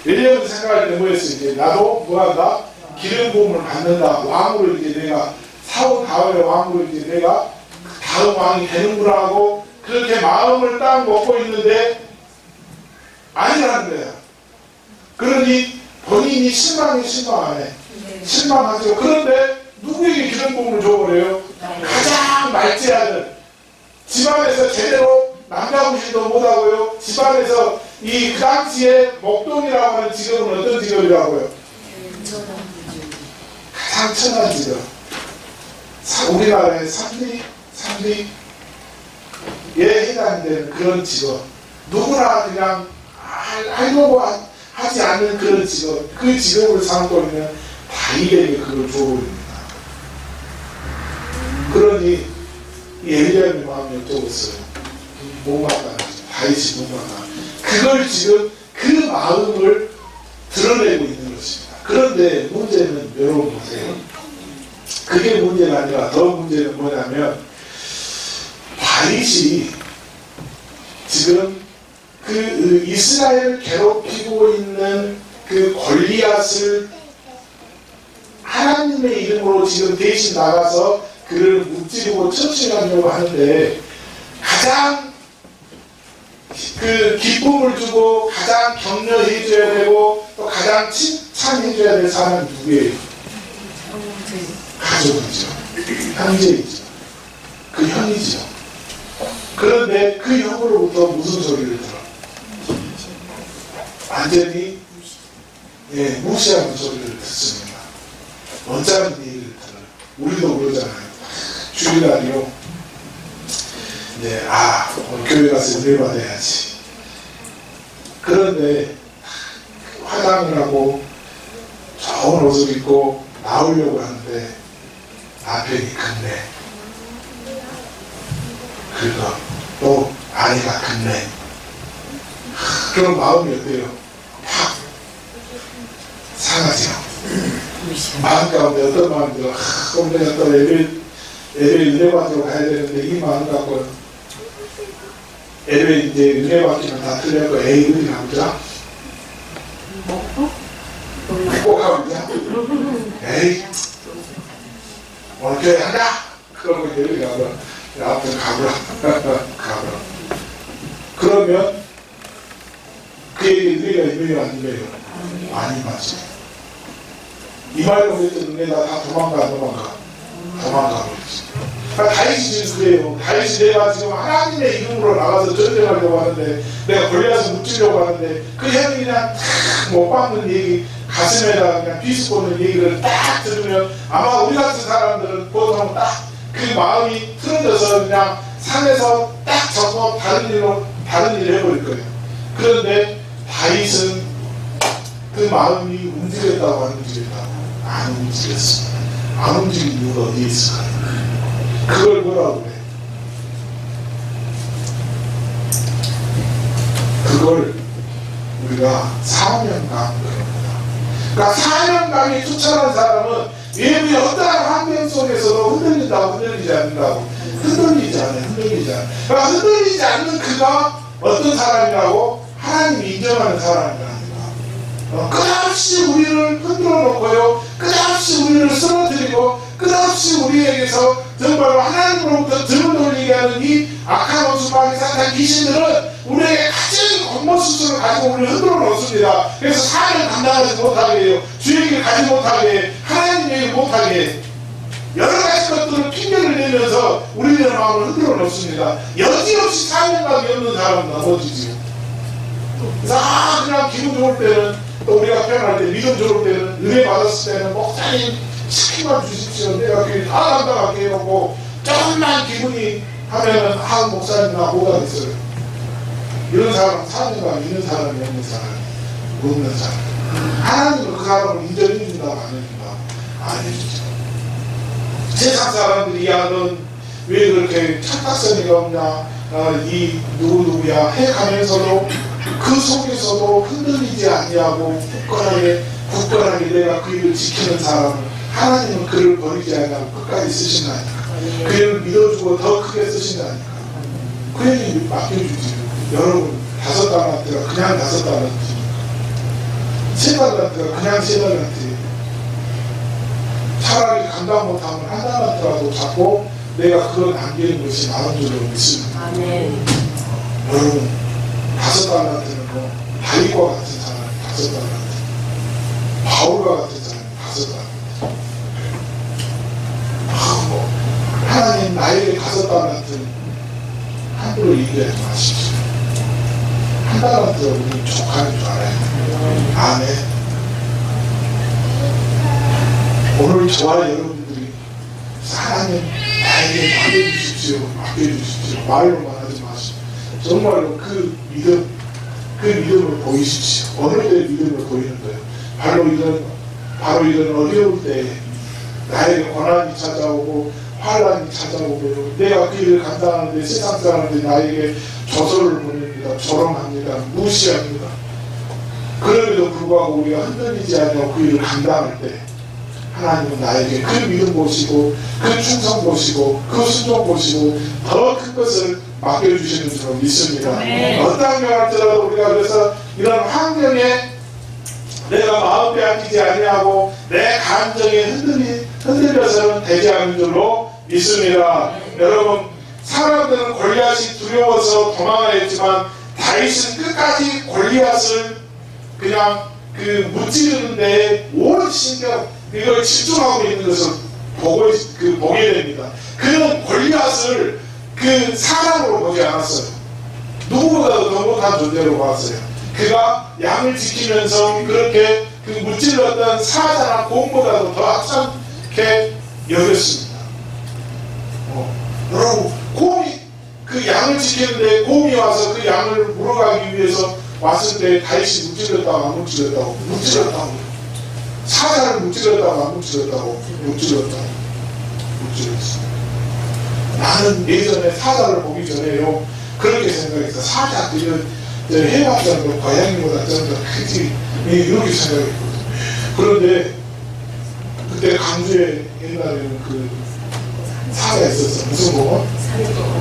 엘리압은 생각할 때 뭐였어요? 이제 나도 뭐한다? 기름 부음을 받는다. 왕으로 이제 내가 사울 다음의 왕으로 이제 내가 다음 왕이 되는구나 하고 그렇게 마음을 딱 먹고 있는데 아니라는 거야. 그러니 본인이 실망 안 해. 실망하죠. 그런데 누구에게 기름 부음을 줘버려요? 가장 말지하는, 집안에서 제대로 남자 구실도 못하고요. 집안에서 그 당시에 목동이라고 하는 직업은 어떤 직업이라고요? 가장 천한 직업. 우리나라의 3대 에 해당되는 그런 직업. 누구나 그냥 하려고 하지 않는 그런 직업. 그 직업을 삼고 있는 다윗에게 그걸 줘버립니다. 그러니 이 엘리압의 마음이 어쩌겠어요? 못마땅하죠. 다윗이 못마땅. 그걸 지금 그 마음을 드러내고 있는 것입니다. 그런데 문제는 여러분 보세요. 그게 문제가 아니라 더 문제는 뭐냐면 다윗이 지금 그 이스라엘을 괴롭히고 있는 그 골리앗을 하나님의 이름으로 지금 대신 나가서 그를 무찌르고 처치하려고 하는데 가장 그 기쁨을 주고 가장 격려해 줘야 되고 또 가장 칭찬해 줘야 될 사람이 누구예요? 가족이죠. 형제이죠. 그 형이죠. 그런데 그 형으로부터 무슨 소리를 들어? 완전히 무시하는 소리를 듣습니다. 언짢은 얘기를 들어요. 우리도 그러잖아요. 주일날이요. 오늘 교회 가서 은혜 받아야지. 그런데 화장을 하고 좋은 옷을 입고 나오려고 하는데 남편이 급해. 그리고 또 아내가 급해. 그런 마음이 어때요? 확 상하죠. 마음 가운데 어떤 마음이 들어? 그럼 내가 또 예배 은혜 받으러 가야 되는데 이 마음 갖고 예배 이제 은혜 받기만 다 틀려고 에이 어디 가보자? 꼭 가보자? 에이 오늘 교회 한다? 그러고 예배 가보라. 아무튼 가보라. 가보라. 그러면 그 얘기 은혜가 임해요 안 임해요? 많이 맞죠. 이 말로 했던 은혜가 다 도망가 버리지. 다윗이 지금 그래요. 다윗이 내가 지금 하나님의 이름으로 나가서 전쟁하려고 하는데 내가 골리앗을 무찌려고 하는데 그 형이 그냥 탁 못 박는 얘기 가슴에다가 그냥 비수꽂는 얘기를 딱 들으면 아마 우리 같은 사람들은 보통 딱 그 마음이 틀어져서 그냥 산에서 딱 접고 다른 일을 해버릴 거예요. 그런데 다윗은 그 마음이 움직였다고 안 움직였다고? 안 움직였어. 안 움직인 이유가 어디에 있을까요? 그걸 뭐라고 그래? 그걸 우리가 사명감이라고 합니다. 그러니까 사명감이 투철한 사람은 예비의 어떠한 환경 속에서도 흔들린다고 흔들리지 않는다고 흔들리지 않아요. 그러니까 흔들리지 않는 그가 어떤 사람이라고? 하나님이 인정하는 사람이라는 거야. 끝없이 우리를 흔들어 놓고요. 끝없이 우리를 쓰러뜨리고 끝없이 우리에게서 정말로 하나님으로부터 등을 돌리게 하는 이 악한 원수마귀 사탄 귀신들은 우리에게 가진 겉모습을 가지고 우리를 흔들어 놓습니다. 그래서 사명을 감당하지 못하게 해요. 주의 길 가지 못하게 해. 하나님 얘기 못하게 해. 여러 가지 것들을 핑계를 내면서 우리들의 마음을 흔들어 놓습니다. 여지없이 사명감이 없는 사람은 넘어지지요. 그래서 그냥 기분 좋을 때는 또 우리가 표현할 때 믿음 좋을 때는 은혜 받았을 때는 목사님 시키만 주십시오. 내가 그게 다 감당하게 해놓고 조금만 기분이 하면은 목사님 나 못하겠어요. 이런 사람 사명감 있는 사람이 없는 사람이 없는 사람. 하나님은 그 사람을 인정해준다고 안 해준다고 안 해주죠. 세상 사람들이 야 넌 왜 그렇게 착각성이가 없냐 이 누구누구야 해가면서도 그 속에서도 흔들리지 아니하고 굳건하게 내가 그 일을 지키는 사람을 하나님은 그를 버리지 아니하고 끝까지 쓰신다니까. 그 일을 믿어주고 더 크게 쓰신다니까. 그 일을 맡겨주지. 여러분 5달란트가 그냥 5달란트입니까? 3달란트가 그냥 3달란트예요. 차라리 감당 못하면 1달란트라도 잡고 내가 그걸 남기는 것이 마음적으로 믿습니다. 여러분 5달란트는 뭐 다윗과 같은 사람이 5달란트, 바울과 같은 사람이 5달란트. 하나님 나에게 5달란트는 함부로 얘기하지 마십시오. 1달란트가 우리 족하는 줄 알아야 돼요. 아멘. 오늘 저와 여러분들이 하나님 나에게 맡겨주십시오. 말로만 하지 마십시오. 정말로 그 믿음을 보이십시오. 어느 때 믿음을 보이는 거예요? 바로 이런 어려울 때 나에게 고난이 찾아오고 환난이 찾아오고요. 내가 그 일을 감당하는데 세상 사람들이 나에게 조소를 보냅니다. 조롱합니다. 무시합니다. 그럼에도 불구하고 우리가 흔들리지 않고 그 일을 감당할 때 하나님은 나에게 그 믿음 보시고 그 충성 보시고 그 순종 보시고 더 큰 것을 맡겨주시는 줄로 믿습니다. 어떤 경우라도 우리가 그래서 이런 환경에 내가 마음 빼앗기지 아니하고 내 감정에 흔들려서는 되지 않는 줄로 믿습니다. 여러분 사람들은 골리앗이 두려워서 도망하였지만 다윗은 끝까지 골리앗을 그냥 무찌르는 데에 온 신경 이걸 집중하고 있는 것을 보게 됩니다. 그는 골리앗을 그 그 사람으로 보지 않았어요. 누구보다도 더 못한 존재로 봤어요. 그가 양을 지키면서 그렇게 그 무찔렀던 사자나 곰보다도 더 악하게 여겼습니다. 여러분, 곰이 그 양을 지키는데 곰이 와서 그 양을 물어가기 위해서 왔을 때 다윗이 무찔렀다고 안 무찔렀다고? 무찔렀다고. 사자를 무찔렀다고 안 무찔렀다고? 무찔렀다고. 무찔렀어요. 나는 예전에 사자를 보기 전에요, 그렇게 생각했어. 사자 해봤자 고양이보다 좀 더 크지, 이렇게 생각했거든. 그런데 그때 강주에 옛날에는 그 사자 있었어. 무슨 공원?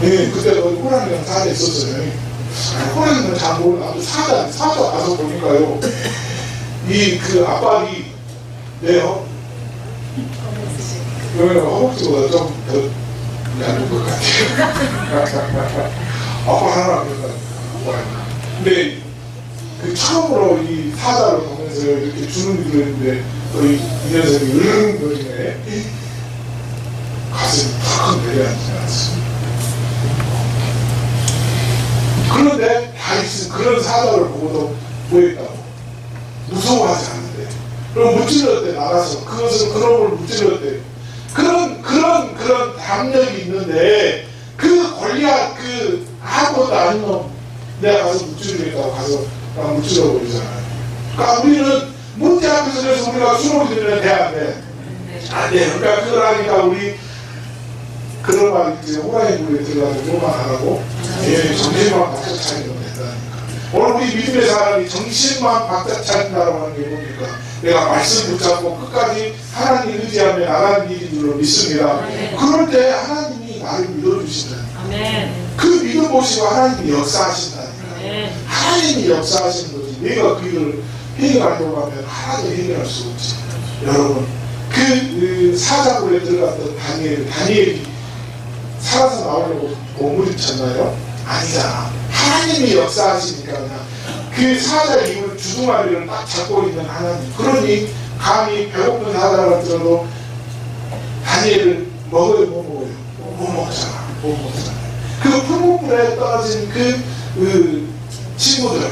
네, 그때 거기 호랑이랑 사자 있었어요. 호랑이는 잘 모르는, 아주 사자 가서 보니까요, 그 앞발이 네요. 그러면 허벅지보다 좀 더 얇은 것 같아요. 아빠 하나 근데 그 처음으로 이 사자를 보면서 이렇게 주눅이 들었는데 이 녀석이 으르렁거리네. 가슴이 탁 내려앉지 않았습니다. 그런데 다윗은 그런 사자를 보고도 뭐했다고? 무서워하지 않는데, 그럼 무찔렀대. 나가서 그놈을 무찔렀대. 그런 담력이 있는데, 그 골리앗 아무것도 아닌 놈 내가 가서 무찔러겠다고 가서 무찔러버리잖아요. 그러니까 우리는 문제 앞에서, 그래서 우리가 수록이 들으면 돼, 안 돼? 안 돼. 그러니까 그걸 하니까 우리 그런 말이 이제 호랑이 물에 들어가서 뭐만 하라고? 예, 정신만 바짝 차리면 된다니까. 오늘 우리 믿음의 사람이 정신만 바짝 차린다고 하는 게 뭡니까? 내가 말씀 붙잡고 끝까지 하나님 의지하며 나가는 일인 줄로 믿습니다. 그럴 때 하나님이 나를 믿어주신다니까. 그 믿음 보시고 하나님이 역사하신다니까. 하나님이 역사하시는 거지. 내가 그 일을 해결하려고 하면 하나도 해결할 수 없지. 여러분, 그 사자굴에 들어갔던 다니엘이 살아서 나오려고 몸부림쳤나요? 아니잖아. 하나님이 역사하시니까 그냥 그 사자 입을 주둥아리를 딱 잡고 있는 하나님. 그러니 감히 배고픈 사자가 들어도 다니엘을 먹어요, 못 먹어요? 못 먹잖아. 못 먹잖아. 그 풀무불에 떨어진 그 친구들,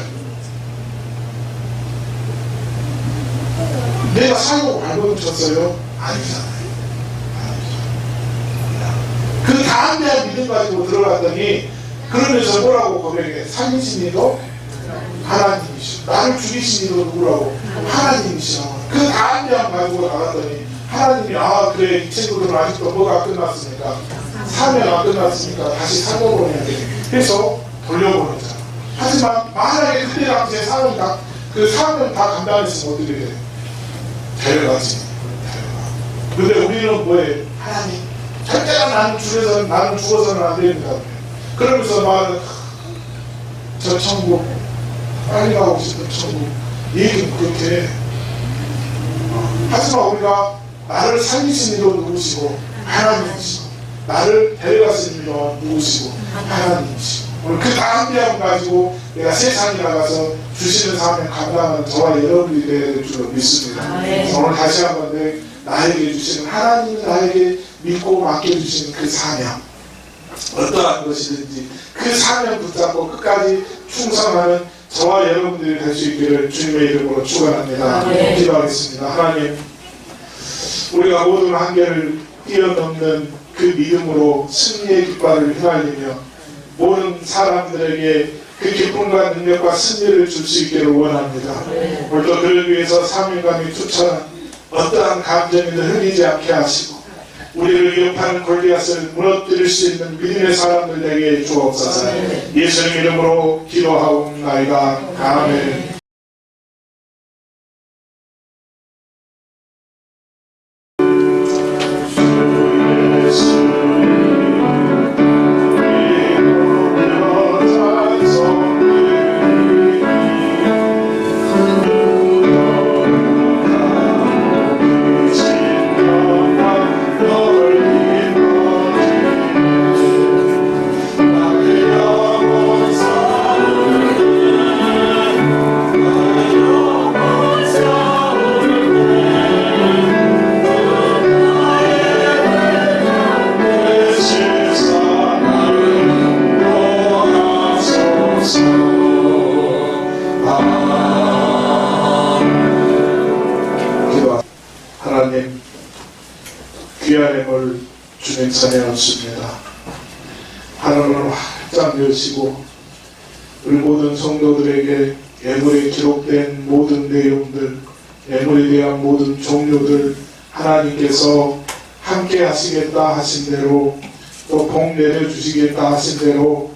내가 살고 발버둥 쳤어요? 아니잖아요. 그 다음 대한 믿음 가지고 들어갔더니, 그러면서 뭐라고 고백해? 살리신 이도 하나님이시오. 나를 죽이신 이도 누구라고? 하나님이시오. 그 다음 대한 가지고 나갔더니 하나님이 그래, 이 친구들은 아직도 뭐가 끝났으니까, 사명이 끝났으니까 다시 살려보내야 돼 해서 돌려보내잖아. 하지만 만약에 그때 당시에 그 사명 다 감당했으면 어떻게 돼? 데려가지. 근데 우리는 뭐해? 하나님, 절대로 나는 죽어서는 안 됩니다. 그러면서 말은 저 천국, 빨리 가고 싶은 천국, 얘기는 그렇게 해. 하지만 우리가 나를 살리신 이도 누구시고 하나님이시고, 나를 데려가신 이도 누구시고 하나님이시고, 오늘 그 다음 대함 가지고 내가 세상에 나가서 주시는 사명 감당하는 저와 여러분이 되어야 될 줄로 믿습니다. 오늘 다시 한번 나에게 주시는, 하나님이 나에게 믿고 맡겨주시는 그 사명, 어떠한 것이든지 그 사명 붙잡고 끝까지 충성하는 저와 여러분들이 될 수 있기를 주님의 이름으로 축원합니다. 기도하겠습니다. 하나님, 우리가 모든 한계를 뛰어넘는 그 믿음으로 승리의 깃발을 휘날리며 모든 사람들에게 그 기쁨과 능력과 승리를 줄 수 있기를 원합니다. 오늘도 그를 위해서 사명감이 투철한 어떠한 감정이든 흘리지 않게 하시고, 우리를 위협하는 골리앗을 무너뜨릴 수 있는 믿음의 사람들 되게 주옵소서. 예수님 이름으로 기도하옵나이다. 아멘. 귀한임을 주님 손에 얹습니다. 하늘을 활짝 여시고 우리 모든 성도들에게 예물에 기록된 모든 내용들, 예물에 대한 모든 종료들 하나님께서 함께 하시겠다 하신 대로 또 복 내려주시겠다 하신 대로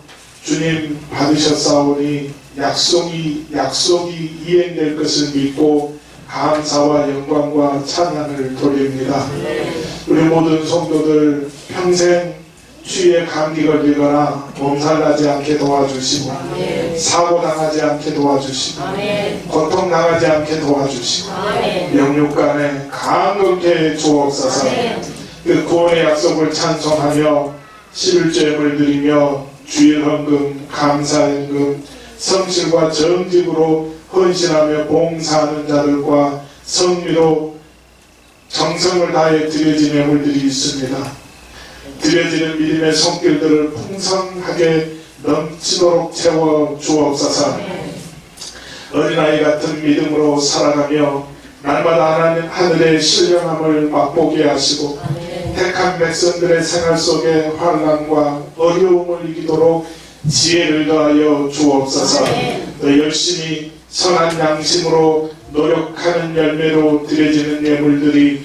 주님 받으셨사오니 약속이 이행될 것을 믿고 감사와 영광과 찬양을 돌립니다. 우리 모든 성도들 평생 추위에 감기 걸리거나 몸살나지 않게 도와주시고 사고당하지 않게 도와주시고 고통당하지 않게 도와주시고 영육간에 강건케 주옵소서. 그 구원의 약속을 찬송하며 11조임을 드리며 주일헌금, 감사헌금, 성실과 정직으로 헌신하며 봉사하는 자들과 성미로 정성을 다해 드려진 예물들이 있습니다. 드려지는 믿음의 손길들을 풍성하게 넘치도록 채워 주옵소서. 어린아이 같은 믿음으로 살아가며 날마다 하나님 하늘의 신령함을 맛보게 하시고 택한 백성들의 생활 속에 환난과 어려움을 이기도록 지혜를 더하여 주옵소서. 더 열심히 선한 양심으로 노력하는 열매로 드려지는 예물들이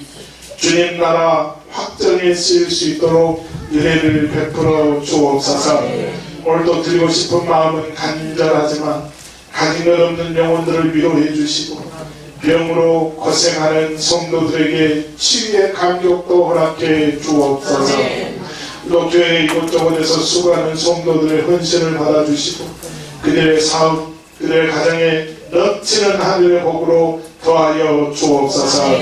주님 나라 확정에 쓰일 수 있도록 은혜를 베풀어 주옵소서. 오늘도 드리고 싶은 마음은 간절하지만 가진 것 없는 영혼들을 위로해 주시고 병으로 고생하는 성도들에게 치유의 감격도 허락해 주옵소서. 또 교회 이곳저곳에서 수고하는 성도들의 헌신을 받아주시고 그들의 사업, 그들의 가정에 넘치는 하늘의 복으로 더하여 주옵소서.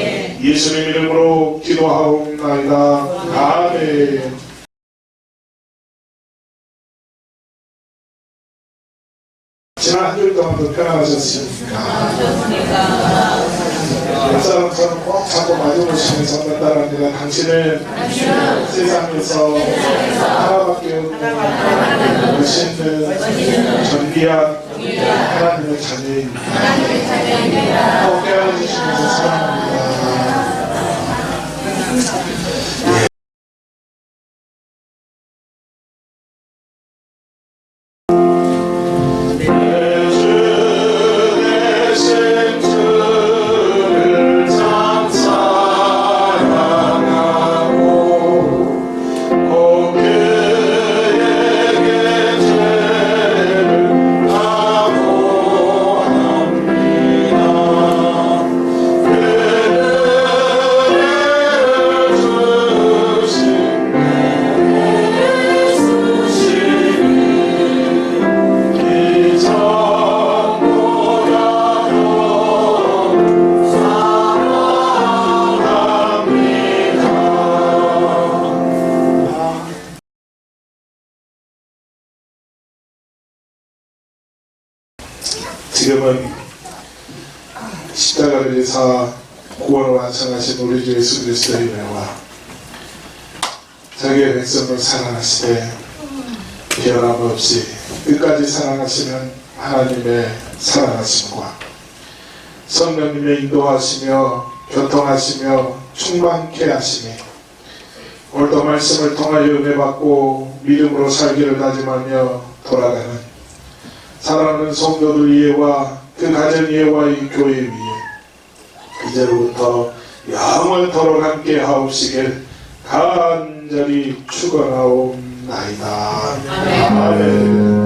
예수님 이름으로 기도하옵나이다. 아멘. 지난 한 주일 동안도 편안하셨습니까? 옆사람처럼 꼭 잡고 마주보시면서 따라합니다. 당신은 세상에서 하나밖에 없는 멋있는 존귀한 하나님의 자녀입니다. 꼭 깨어주시면서 사랑합니다. 지금은 십자가를 위해서 구원을 완성하신 우리 주 예수 그리스도의 은혜와 자기의 백성을 사랑하시되 변함없이 끝까지 사랑하시는 하나님의 사랑하심과 성령님의 인도하시며 교통하시며 충만케 하시니 오늘도 말씀을 통하여 은혜받고 믿음으로 살기를 다짐하며 돌아가는 사랑하는 성도들 위에와 그 가정 위에와 이 교회 위에 이제로부터 영원토록 함께 하옵시길 간절히 축원하옵나이다. 아멘.